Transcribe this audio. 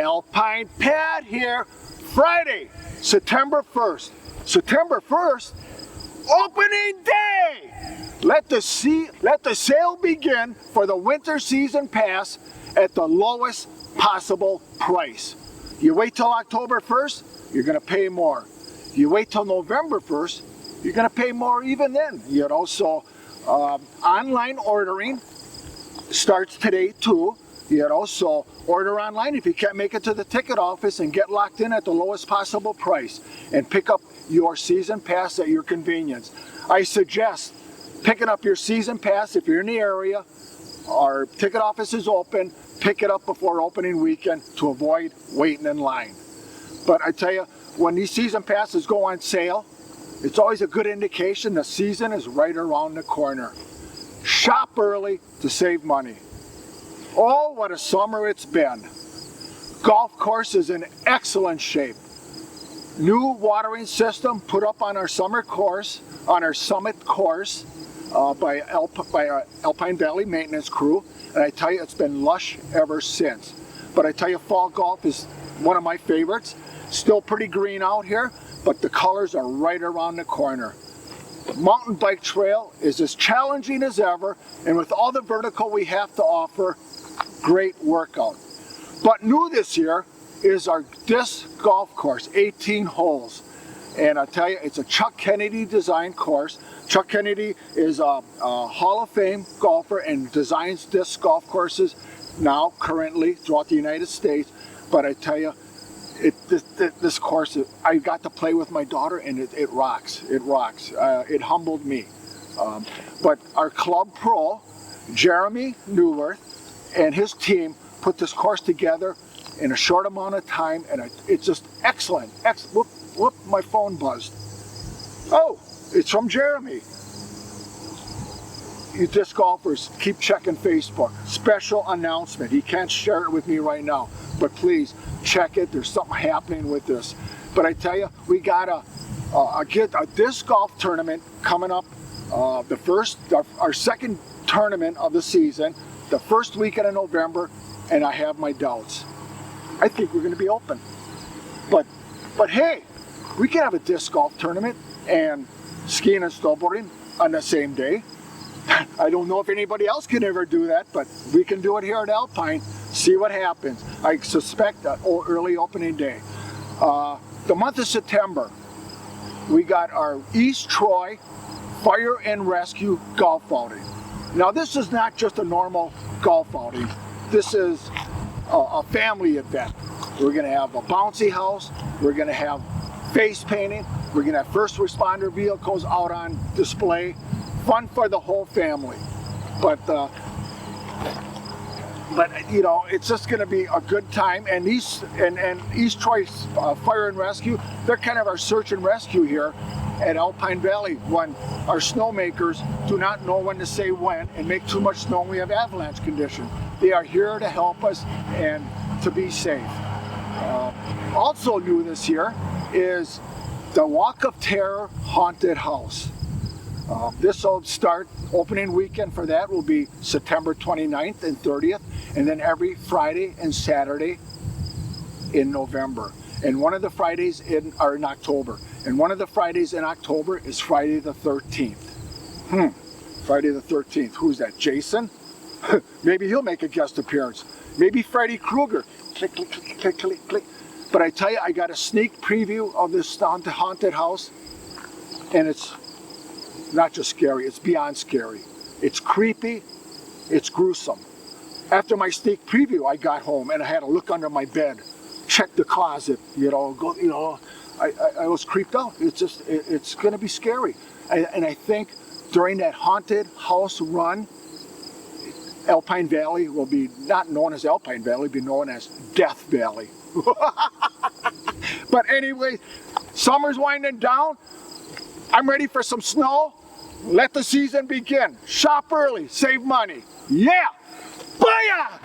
Alpine Pat here. Friday, September 1st. September 1st, opening day! Let the sale begin for the winter season pass at the lowest possible price. You wait till October 1st, you're gonna pay more. You wait till November 1st, you're gonna pay more even then, you know. So online ordering starts today too, you know, so order online if you can't make it to the ticket office and get locked in at the lowest possible price and pick up your season pass at your convenience. I suggest picking up your season pass if you're in the area. Our ticket office is open. Pick it up before opening weekend to avoid waiting in line. But I tell you, when these season passes go on sale, it's always a good indication the season is right around the corner. Shop early to save money. Oh, what a summer it's been. Golf course is in excellent shape. New watering system put up on our summer course, on our summit course by our Alpine Valley maintenance crew. And I tell you, it's been lush ever since. But I tell you, fall golf is one of my favorites. Still pretty green out here, but the colors are right around the corner. The mountain bike trail is as challenging as ever, and with all the vertical we have to offer, great workout. But new this year is our disc golf course, 18 holes. And I tell you, it's a Chuck Kennedy designed course. Chuck Kennedy is a Hall of Fame golfer and designs disc golf courses now, currently, throughout the United States. But I tell you, this course, I got to play with my daughter, and it rocks. It rocks. It humbled me. But our club pro, Jeremy Newworth, and his team put this course together in a short amount of time, and it's just excellent. Whoop, my phone buzzed. Oh, it's from Jeremy. You disc golfers, keep checking Facebook. Special announcement. He can't share it with me right now, but please check it. There's something happening with this. But I tell you, we got a disc golf tournament coming up. Our second tournament of the season, the first weekend of November, and I have my doubts. I think we're going to be open. But hey, we can have a disc golf tournament and skiing and snowboarding on the same day. I don't know if anybody else can ever do that, but we can do it here at Alpine. See what happens. I suspect an early opening day. The month of September, we got our East Troy Fire and Rescue Golf Outing. Now this is not just a normal golf outing. This is a family event. We're going to have a bouncy house. We're going to have face painting. We're going to have first responder vehicles out on display. Fun for the whole family. But you know, it's just going to be a good time. And East Troy Fire and Rescue, they're kind of our search and rescue here at Alpine Valley when our snowmakers do not know when to say when and make too much snow and we have avalanche conditions. They are here to help us and to be safe. Also new this year is the Walk of Terror Haunted House. This will start, opening weekend for that will be September 29th and 30th, and then every Friday and Saturday in November. And one of the Fridays are in October. And one of the Fridays in October is Friday the 13th. Friday the 13th. Who's that? Jason? Maybe he'll make a guest appearance. Maybe Freddy Krueger. Click, click, click, click, click, click. But I tell you, I got a sneak preview of this haunted house, and it's not just scary, it's beyond scary. It's creepy, it's gruesome. After my sneak preview, I got home and I had to look under my bed, check the closet, I was creeped out. It's gonna be scary. And I think during that haunted house run, Alpine Valley will be not known as Alpine Valley, be known as Death Valley. But anyway, summer's winding down. I'm ready for some snow. Let the season begin. Shop early, save money. Yeah! Booyah!